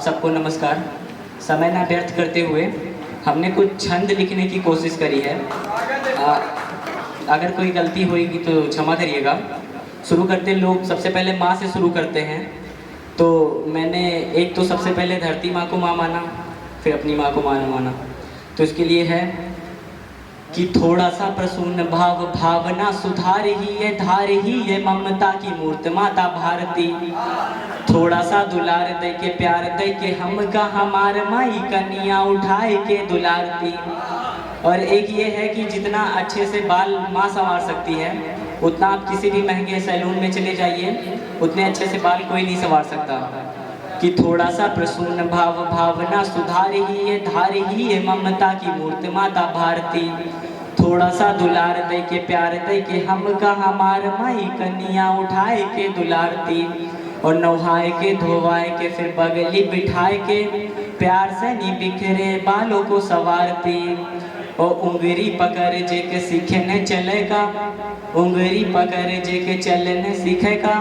सबको नमस्कार। समय ना व्यर्थ करते हुए हमने कुछ छंद लिखने की कोशिश करी है। अगर कोई गलती होगी तो क्षमा करिएगा। शुरू करते लोग सबसे पहले माँ से शुरू करते हैं, तो मैंने एक तो सबसे पहले धरती माँ को माँ माना, फिर अपनी माँ को माँ माना। तो इसके लिए है कि थोड़ा सा प्रसून भाव भावना सुधार ही है, धार ही है ममता की मूर्त माता भारती। थोड़ा सा दुलार दे के प्यार दे के हम का हमार माई कन्या उठाए के दुलारती। और एक ये है कि जितना अच्छे से बाल माँ संवार सकती है, उतना आप किसी भी महंगे सैलून में चले जाइए, उतने अच्छे से बाल कोई नहीं संवार सकता। कि थोड़ा सा प्रसून भाव भावना सुधार ही है, धार ही है ममता की मूर्त माता भारती। थोड़ा सा दुलार दे के प्यार दे के हम का हमार माई कन्या उठाए के दुलारती। और नहाए के धोवाए के फिर बगली बिठाए के प्यार से नी बिखरे बालों को सवारती। और उंगली पकड़ जे के सीखने चलेगा, उंगली पकड़ जे के चलने सीखेगा,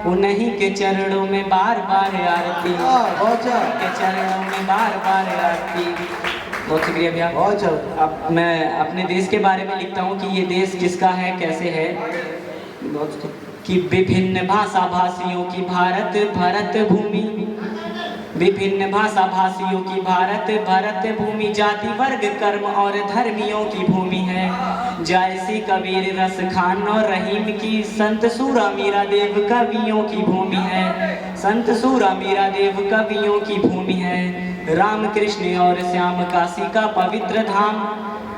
उन्हीं के चरणों में बार बार आरती, के चरणों में बार बार आरती। बहुत शुक्रिया भैया। बहुत अब मैं अपने देश के बारे में लिखता हूँ कि ये देश किसका है, कैसे है। कि विभिन्न भाषा भाषियों की भारत भरत भूमि, विभिन्न भाषा भाषियों की भारत भरत भूमि, जाति वर्ग कर्म और धर्मियों की भूमि है। जैसी कबीर रस खान और रहीम की, संत सूरा मीरा देव कवियों की भूमि है, संत सूरा मीरा देव कवियों की भूमि है। राम कृष्ण और श्याम काशी का पवित्र धाम,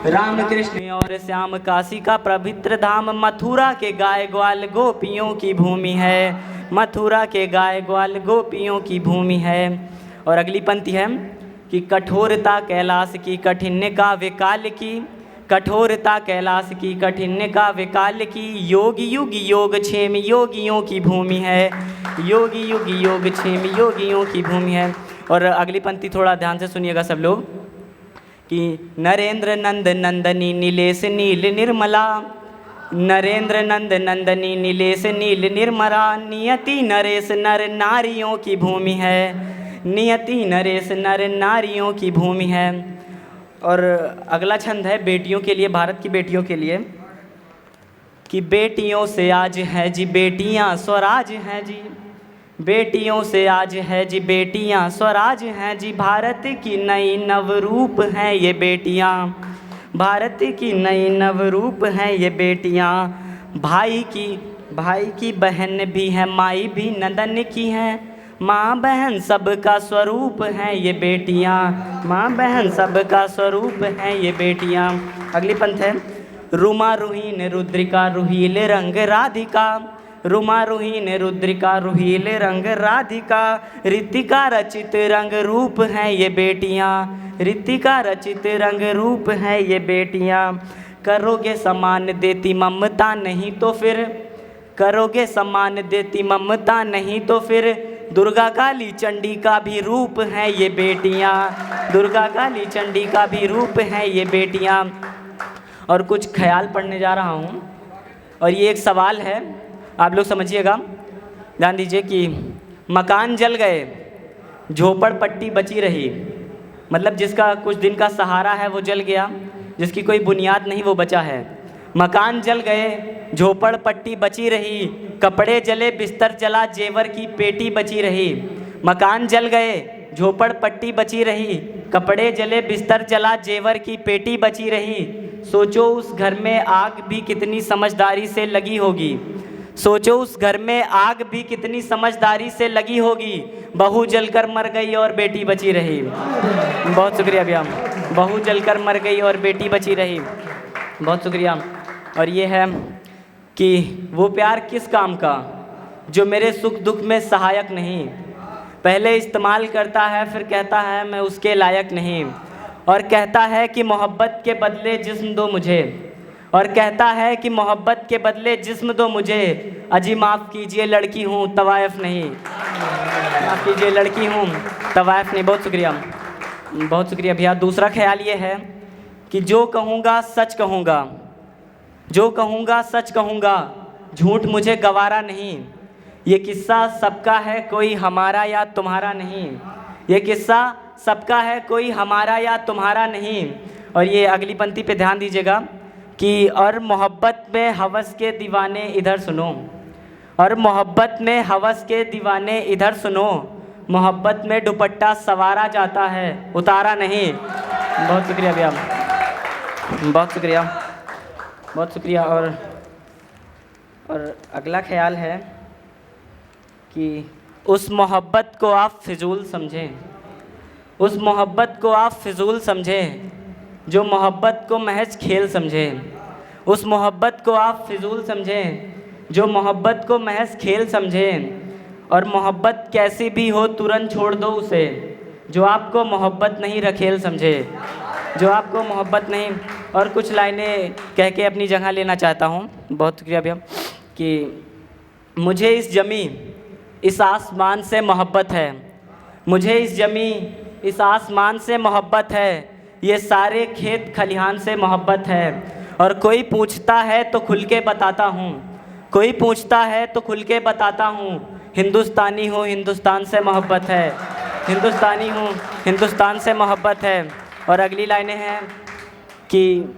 राम कृष्ण और श्याम काशी का पवित्र धाम, मथुरा के गाय ग्वाल गोपियों की भूमि है, मथुरा के गाय ग्वाल गोपियों की भूमि है। और अगली पंक्ति है कि कठोरता कैलाश की कठिन का विकाल की, कठोरता कैलाश की कठिन का विकाल की, योग युग योग क्षेम योगियों की भूमि है, योग युग योग क्षेम योगियों की भूमि है। और अगली पंक्ति थोड़ा ध्यान से सुनिएगा सब लोग। कि नरेंद्र नंद नंदनी नीलेश नील निर्मला, नरेंद्र नंद नंदनी नीलेश नील निर्मला, नियति नरेश नर नारियों की भूमि है, नियति नरेश नर नारियों की भूमि है। और अगला छंद है बेटियों के लिए, भारत की बेटियों के लिए। कि बेटियों से आज है जी बेटियां स्वराज हैं जी, बेटियों से आज है जी बेटियां स्वराज हैं जी, भारत की नई नवरूप हैं ये बेटियां, भारत की नई नवरूप हैं ये बेटियां। भाई की बहन भी है, माई भी नंदन की है, माँ बहन सबका स्वरूप हैं ये बेटियां, माँ बहन सबका स्वरूप हैं ये बेटियां। अगली पंथ है रुमा रुहीन रुद्रिका रुहील रंग राधिका, रुमा रुहीन रुद्रिका रुहील रंग राधिका, ऋतिका रचित रंग रूप हैं ये बेटियां, ऋतिका रचित रंग रूप हैं ये बेटियां। करोगे समान देती ममता नहीं तो फिर, करोगे समान देती ममता नहीं तो फिर, दुर्गा काली चंडी का भी रूप हैं ये बेटियां, दुर्गा काली चंडी का भी रूप हैं ये बेटियां। और कुछ ख्याल पढ़ने जा रहा हूँ, और ये एक सवाल है, आप लोग समझिएगा, ध्यान दीजिए। कि मकान जल गए, झोपड़पट्टी बची रही, मतलब जिसका कुछ दिन का सहारा है वो जल गया, जिसकी कोई बुनियाद नहीं वो बचा है। मकान जल गए, झोपड़पट्टी बची रही, कपड़े जले बिस्तर जला जेवर की पेटी बची रही। मकान जल गए, झोपड़पट्टी बची रही, कपड़े जले बिस्तर जला जेवर की पेटी बची रही। सोचो उस घर में आग भी कितनी समझदारी से लगी होगी, सोचो उस घर में आग भी कितनी समझदारी से लगी होगी, बहू जलकर मर गई और बेटी बची रही। बहुत शुक्रिया भैया। बहू जलकर मर गई और बेटी बची रही, बहुत शुक्रिया। और ये है कि वो प्यार किस काम का जो मेरे सुख दुख में सहायक नहीं, पहले इस्तेमाल करता है फिर कहता है मैं उसके लायक नहीं, और कहता है कि मोहब्बत के बदले जिस्म दो मुझे, और कहता है कि मोहब्बत के बदले जिस्म दो मुझे, अजी माफ़ कीजिए लड़की हूँ तवायफ नहीं, माफ़ कीजिए लड़की हूँ तवायफ नहीं। बहुत शुक्रिया, बहुत शुक्रिया भैया। दूसरा ख्याल ये है कि जो कहूँगा सच कहूँगा, जो कहूँगा सच कहूँगा, झूठ मुझे गवारा नहीं। ये किस्सा सबका है कोई हमारा या तुम्हारा नहीं, ये किस्सा सबका है, कोई हमारा या तुम्हारा नहीं। और ये अगली पंक्ति पे ध्यान दीजिएगा कि और मोहब्बत में हवस के दीवाने इधर सुनो, और मोहब्बत में हवस के दीवाने इधर सुनो, मोहब्बत में दुपट्टा सवारा जाता है उतारा नहीं। बहुत शुक्रिया भैया, बहुत शुक्रिया, बहुत शुक्रिया। और अगला ख्याल है कि उस मोहब्बत को आप फिजूल समझें, उस मोहब्बत को आप फिजूल समझें जो मोहब्बत को महज खेल समझें, उस मोहब्बत को आप फिजूल समझें जो मोहब्बत को महज खेल समझें। और मोहब्बत कैसी भी हो तुरंत छोड़ दो उसे, जो आपको मोहब्बत नहीं रखेल समझे, जो आपको मोहब्बत नहीं। और कुछ लाइनें कह के अपनी जगह लेना चाहता हूँ। बहुत शुक्रिया भैया। कि मुझे इस जमी इस आसमान से मोहब्बत है, मुझे इस जमी इस आसमान से मोहब्बत है, ये सारे खेत खलिहान से मोहब्बत है। और कोई पूछता है तो खुल के बताता हूँ, कोई पूछता है तो खुल के बताता हूँ, हिंदुस्तानी हूँ हिंदुस्तान से मोहब्बत है, हिंदुस्तानी हूँ हिंदुस्तान से मोहब्बत है। और अगली लाइनें हैं कि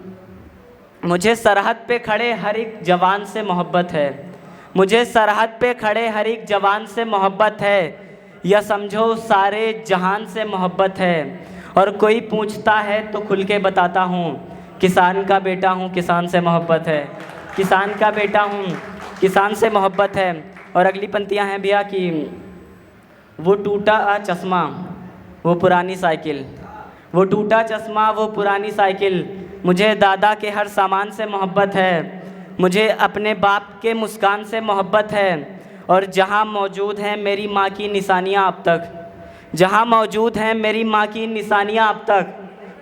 मुझे सरहद पे खड़े हर एक जवान से मोहब्बत है, मुझे सरहद पे खड़े हर एक जवान से मोहब्बत है, या समझो सारे जहान से मोहब्बत है। और कोई पूछता है तो खुल के बताता हूँ, किसान का बेटा हूँ किसान से मोहब्बत है, किसान का बेटा हूँ किसान से मोहब्बत है। और अगली पंक्तियाँ हैं भैया कि वो टूटा चश्मा वो पुरानी साइकिल, वो टूटा चश्मा वो पुरानी साइकिल, मुझे दादा के हर सामान से मोहब्बत है, मुझे अपने बाप के मुस्कान से मोहब्बत है। और जहाँ मौजूद हैं मेरी माँ की निशानियाँ अब तक, जहाँ मौजूद हैं मेरी माँ की निशानियाँ अब तक,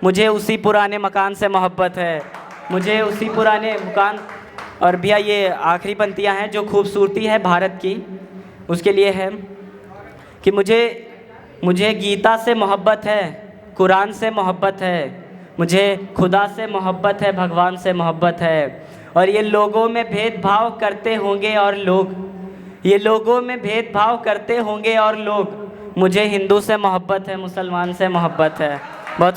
मुझे उसी पुराने मकान से मोहब्बत है, मुझे उसी पुराने मकान। और भैया ये आखिरी पंक्तियाँ हैं जो खूबसूरती है भारत की, उसके लिए है कि मुझे गीता से मोहब्बत है, कुरान से मोहब्बत है, मुझे खुदा से मोहब्बत है, भगवान से मोहब्बत है। और ये लोगों में भेदभाव करते होंगे और लोग, ये लोगों में भेदभाव करते होंगे और लोग, मुझे हिंदू से मोहब्बत है मुसलमान से मोहब्बत है। बहुत